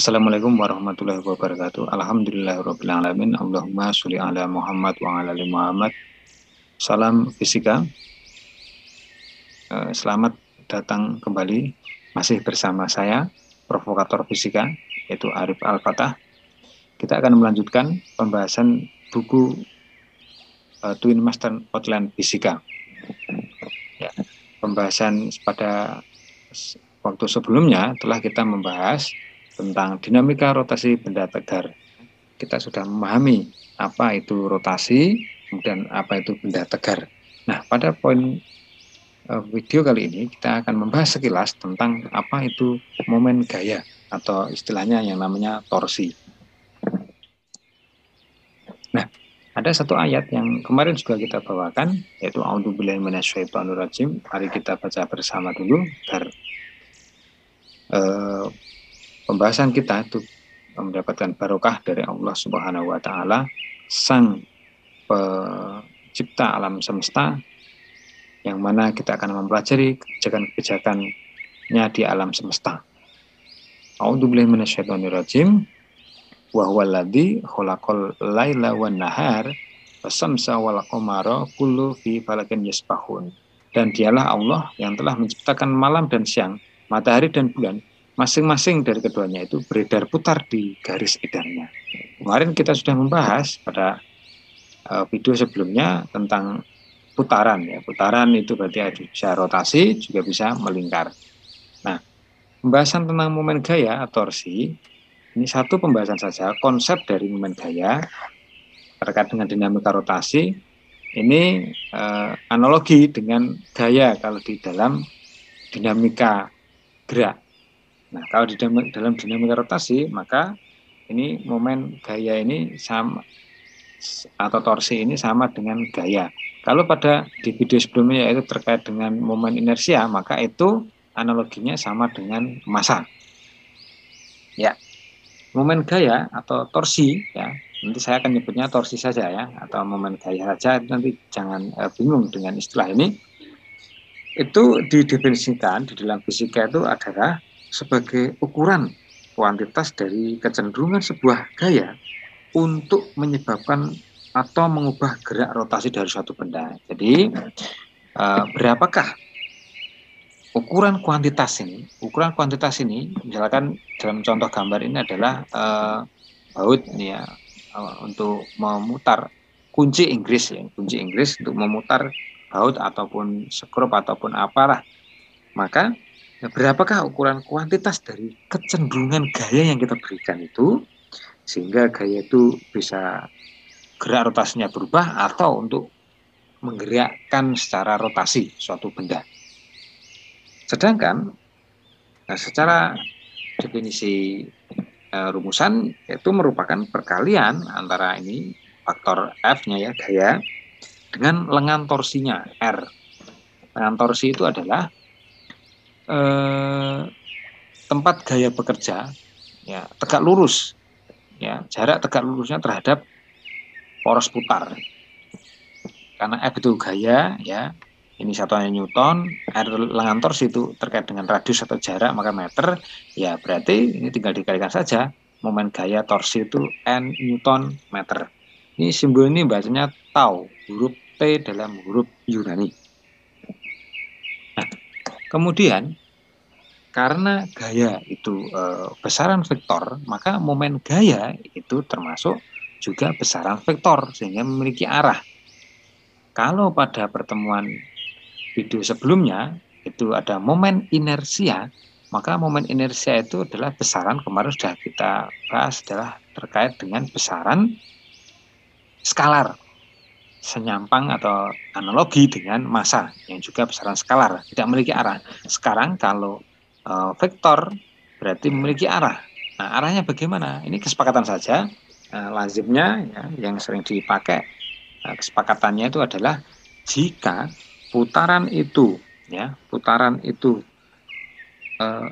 Assalamualaikum warahmatullahi wabarakatuh. Alhamdulillahirabbil alamin. Allahumma sholli ala Muhammad wa ala ali Muhammad. Salam fisika. Selamat datang kembali masih bersama saya, provokator fisika, yaitu Arif Al-Fatah. Kita akan melanjutkan pembahasan buku Twin Master Outline Fisika. Ya, pembahasan pada waktu sebelumnya telah kita membahas tentang dinamika rotasi benda tegar. Kita sudah memahami apa itu rotasi, kemudian apa itu benda tegar. Nah, pada poin video kali ini kita akan membahas sekilas tentang apa itu momen gaya atau istilahnya yang namanya torsi. Nah, ada satu ayat yang kemarin juga kita bawakan, yaitu A'udzubillahi minasyaitonirrajim. Mari kita baca bersama dulu agar pembahasan kita itu mendapatkan barokah dari Allah Subhanahu wa taala, Sang Pencipta alam semesta, yang mana kita akan mempelajari kebijakan-kebijakannya di alam semesta. A'udzubillahi minasyaitonirrajim. Wa huwallazi khalaqal laila wan nahar wasamsa wal qamara kullu fi falakin yasbahun. Dan dialah Allah yang telah menciptakan malam dan siang, matahari dan bulan, masing-masing dari keduanya itu beredar putar di garis edarnya. Kemarin kita sudah membahas pada video sebelumnya tentang putaran. Ya, putaran itu berarti bisa rotasi, juga bisa melingkar. Nah, pembahasan tentang momen gaya atau torsi, ini satu pembahasan saja, konsep dari momen gaya terkait dengan dinamika rotasi. Ini analogi dengan gaya kalau di dalam dinamika gerak. Nah, kalau di dalam dinamika rotasi, maka ini momen gaya ini sama, atau torsi ini sama dengan gaya. Kalau pada di video sebelumnya yaitu terkait dengan momen inersia, maka itu analoginya sama dengan massa. Ya, momen gaya atau torsi, ya nanti saya akan nyebutnya torsi saja ya, atau momen gaya saja, nanti jangan bingung dengan istilah ini. Itu didefinisikan di dalam fisika itu adalah sebagai ukuran kuantitas dari kecenderungan sebuah gaya untuk menyebabkan atau mengubah gerak rotasi dari suatu benda. Jadi berapakah ukuran kuantitas ini? Ukuran kuantitas ini, misalkan dalam contoh gambar ini adalah baut ini ya, untuk memutar kunci Inggris ya, kunci Inggris untuk memutar baut ataupun skrup ataupun apalah. Maka berapakah ukuran kuantitas dari kecenderungan gaya yang kita berikan itu sehingga gaya itu bisa gerak rotasinya berubah atau untuk menggerakkan secara rotasi suatu benda. Sedangkan secara definisi rumusan itu merupakan perkalian antara ini faktor F-nya ya, gaya, dengan lengan torsinya R. Lengan torsi itu adalah tempat gaya bekerja ya, tegak lurus ya, jarak tegak lurusnya terhadap poros putar. Karena F itu gaya ya, ini satuannya Newton, R lengan torsi itu terkait dengan radius atau jarak maka meter, ya berarti ini tinggal dikalikan saja, momen gaya torsi itu N Newton meter. Ini simbol ini bacanya tau, huruf T dalam huruf Yunani. Nah, kemudian karena gaya itu besaran vektor, maka momen gaya itu termasuk juga besaran vektor sehingga memiliki arah. Kalau pada pertemuan video sebelumnya itu ada momen inersia, maka momen inersia itu adalah besaran, kemarin sudah kita bahas, adalah terkait dengan besaran skalar, senyampang atau analogi dengan massa yang juga besaran skalar, tidak memiliki arah. Sekarang kalau vektor berarti memiliki arah. Nah, arahnya bagaimana? Ini kesepakatan saja. Lazimnya ya, yang sering dipakai kesepakatannya itu adalah jika putaran itu ya, putaran itu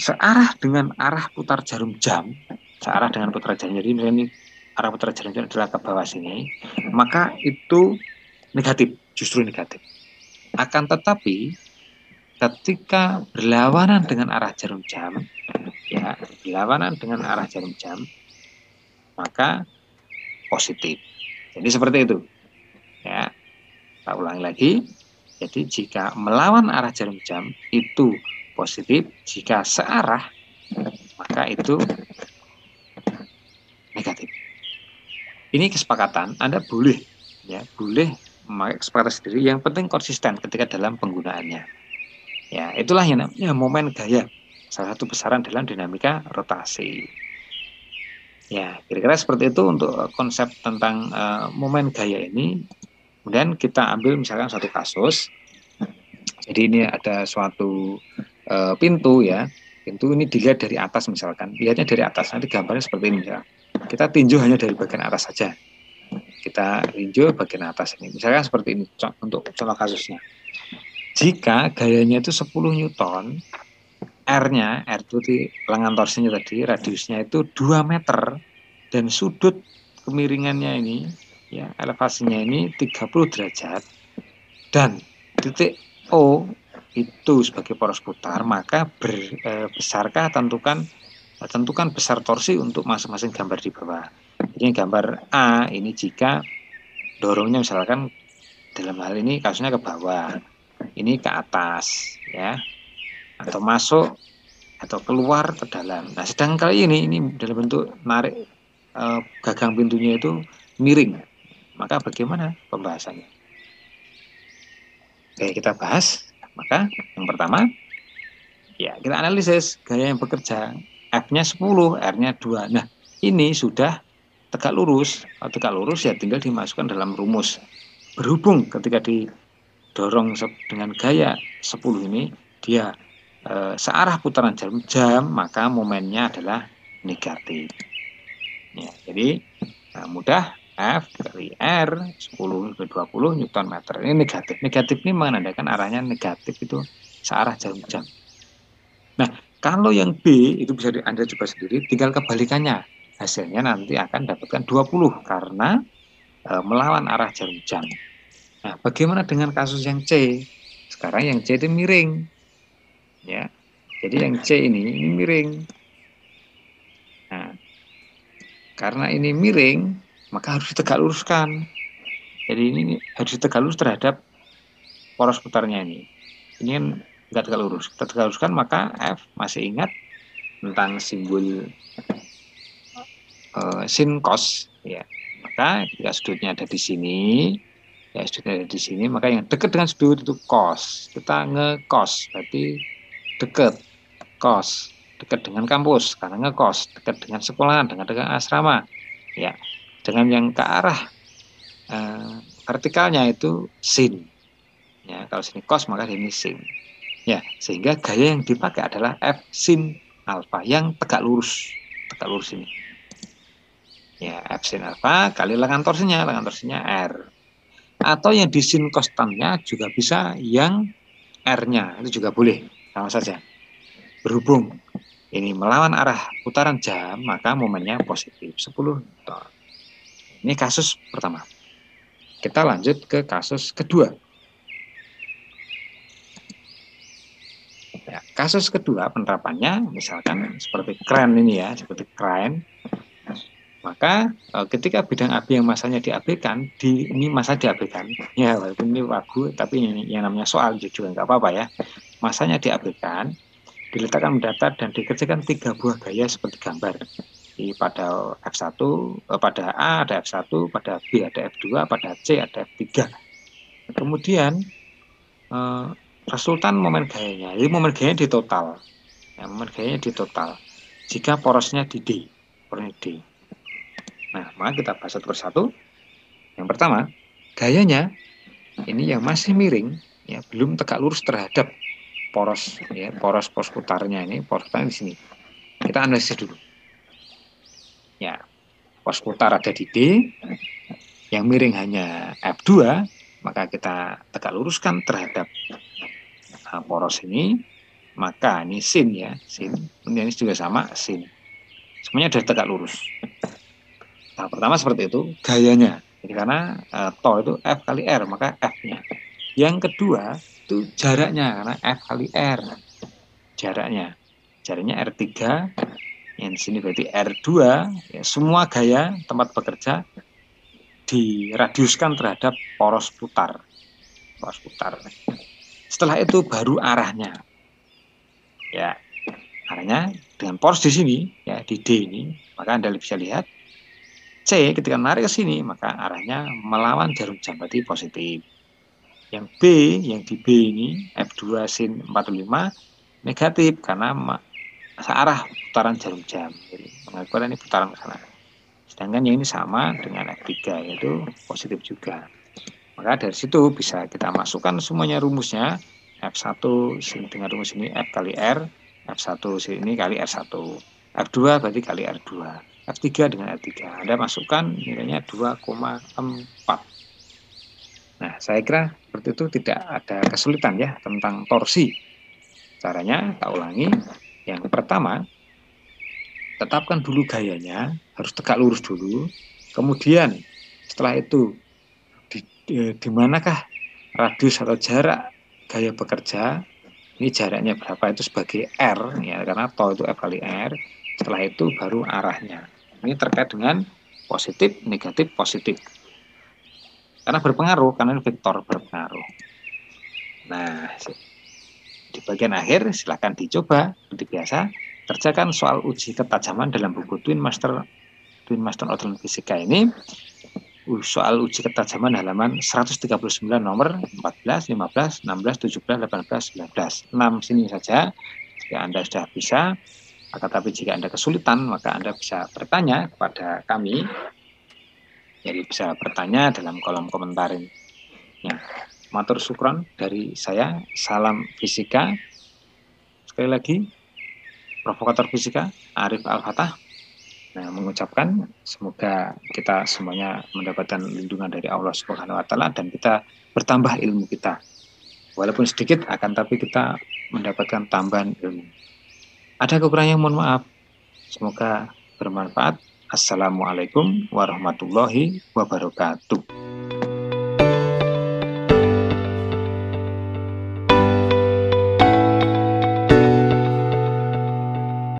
searah dengan arah putar jarum jam, searah dengan putar jarum jam, jadi ini arah putar jarum jam adalah ke bawah sini, maka itu negatif, justru negatif. Akan tetapi ketika berlawanan dengan arah jarum jam, ya berlawanan dengan arah jarum jam, maka positif. Jadi seperti itu. Ya, kita ulangi lagi. Jadi jika melawan arah jarum jam itu positif, jika searah maka itu negatif. Ini kesepakatan, Anda boleh memakai kesepakatan sendiri, yang penting konsisten ketika dalam penggunaannya. Ya, itulah yang namanya momen gaya, salah satu besaran dalam dinamika rotasi. Ya, kira-kira seperti itu untuk konsep tentang momen gaya ini. Kemudian kita ambil misalkan satu kasus. Jadi ini ada suatu pintu ya. Pintu ini dilihat dari atas misalkan. Lihatnya dari atas. Nanti gambarnya seperti ini ya. Kita tinjau hanya dari bagian atas saja. Kita tinjau bagian atas ini. Misalkan seperti ini untuk contoh kasusnya. Jika gayanya itu 10 Newton, R-nya, R itu di lengan torsinya tadi, radiusnya itu 2 meter, dan sudut kemiringannya ini, ya elevasinya ini 30 derajat, dan titik O itu sebagai poros putar, maka besarkah tentukan besar torsi untuk masing-masing gambar di bawah. Jadi gambar A ini jika dorongnya misalkan dalam hal ini kasusnya ke bawah, ini ke atas ya, atau masuk atau keluar ke dalam. Nah, sedang kali ini dalam bentuk narik gagang pintunya itu miring. Maka bagaimana pembahasannya? Oke, kita bahas. Maka yang pertama, ya kita analisis gaya yang bekerja. F-nya 10, R-nya 2. Nah, ini sudah tegak lurus. Kalau tegak lurus ya tinggal dimasukkan dalam rumus. Berhubung ketika didorong dengan gaya 10 ini, dia searah putaran jarum jam, maka momennya adalah negatif. Ya, jadi mudah, F kali R 10 ke 20 Newton meter. Ini negatif. Negatif ini menandakan arahnya negatif, itu searah jarum jam. Nah, kalau yang B itu bisa Anda coba sendiri, tinggal kebalikannya. Hasilnya nanti akan dapatkan 20 karena melawan arah jarum jam. Nah, bagaimana dengan kasus yang C? Sekarang yang C itu miring. Ya. Jadi yang C ini miring. Nah, karena ini miring, maka harus ditegak luruskan. Jadi ini harus ditegak lurus terhadap poros putarnya ini. Ini kan nggak tegak lurus. Kita tegak luruskan, maka F masih ingat tentang simbol sin cos ya. Maka jika sudutnya ada di sini, ya sudutnya ada di sini, maka yang dekat dengan sudut itu cos. Kita ngekos, berarti dekat kos, dekat dengan kampus karena ngekos, dekat dengan sekolah, dengan asrama, ya. Dengan yang ke arah vertikalnya itu sin, ya. Kalau sini cos maka ini sin, ya. Sehingga gaya yang dipakai adalah F sin alfa yang tegak lurus ini, ya. F sin alfa kali lengan torsinya R. Atau yang di sin konstannya juga bisa yang R-nya, itu juga boleh, sama saja. Berhubung ini melawan arah putaran jam, maka momennya positif 10 Newton. Ini kasus pertama. Kita lanjut ke kasus kedua. Ya, kasus kedua penerapannya misalkan seperti kren ini ya, seperti kren. Maka ketika bidang AB yang masanya diabaikan, ini masa diabaikan, ya walaupun ini ragu, tapi yang namanya soal juga nggak apa-apa ya. Masanya diabaikan, diletakkan mendatar dan dikerjakan 3 buah gaya seperti gambar. Pada F1, pada A ada F1, pada B ada F2, pada C ada F3. Kemudian resultan momen gayanya, jadi momen gayanya di total. Ya, momen gayanya di total. Jika porosnya di D, porosnya D. Nah, maka kita bahas satu persatu. Yang pertama, gayanya ini yang masih miring, ya belum tegak lurus terhadap poros, ya poros putarnya ini, poros putarnya di sini. Kita analisis dulu. Ya, poros putar ada di D, yang miring hanya F2, maka kita tegak luruskan terhadap poros ini, maka ini sin ya, sin. Kemudian ini juga sama, sin. Semuanya sudah tegak lurus. Nah, pertama seperti itu gayanya. Jadi karena to itu F kali R, maka F-nya. Yang kedua itu jaraknya, karena F kali R. Jaraknya. Jarinya R3, yang di sini berarti R2, ya, semua gaya tempat bekerja diradiuskan terhadap poros putar. Poros putar. Setelah itu baru arahnya. Ya, arahnya dengan poros di sini, ya di D ini, maka Anda bisa lihat C ketika menarik ke sini, maka arahnya melawan jarum jam, berarti positif. Yang B, yang di B ini, F2 sin 45, negatif, karena searah putaran jarum jam. Jadi, mengakibatkan ini putaran ke sana. Sedangkan yang ini sama dengan F3, yaitu positif juga. Maka dari situ bisa kita masukkan semuanya rumusnya. F1 dengan rumus ini F kali R, F1 sini kali R1. F2 berarti kali R2. F3 dengan R3. Anda masukkan nilainya 2,4. Nah, saya kira seperti itu tidak ada kesulitan ya tentang torsi. Caranya, tak ulangi. Yang pertama, tetapkan dulu gayanya, harus tegak lurus dulu. Kemudian, setelah itu, di manakah radius atau jarak gaya bekerja? Ini jaraknya berapa itu sebagai R, ya karena tol itu F kali R. Setelah itu baru arahnya. Ini terkait dengan positif, negatif, positif. Karena berpengaruh, karena vektor berpengaruh. Nah, di bagian akhir silakan dicoba seperti biasa. Kerjakan soal uji ketajaman dalam buku Twin Master Ortonik Fisika ini. Soal uji ketajaman halaman 139 nomor 14, 15, 16, 17, 18, 19. 6 sini saja. Jika Anda sudah bisa, tetapi jika Anda kesulitan, maka Anda bisa bertanya kepada kami. Jadi bisa bertanya dalam kolom komentar ini. Ya. Matur syukron dari saya. Salam fisika. Sekali lagi, provokator fisika Arif Al-Fatah. Nah, mengucapkan semoga kita semuanya mendapatkan lindungan dari Allah Subhanahu wa taala dan kita bertambah ilmu kita. Walaupun sedikit akan tapi kita mendapatkan tambahan ilmu. Ada kekurangan, mohon maaf. Semoga bermanfaat. Assalamualaikum warahmatullahi wabarakatuh.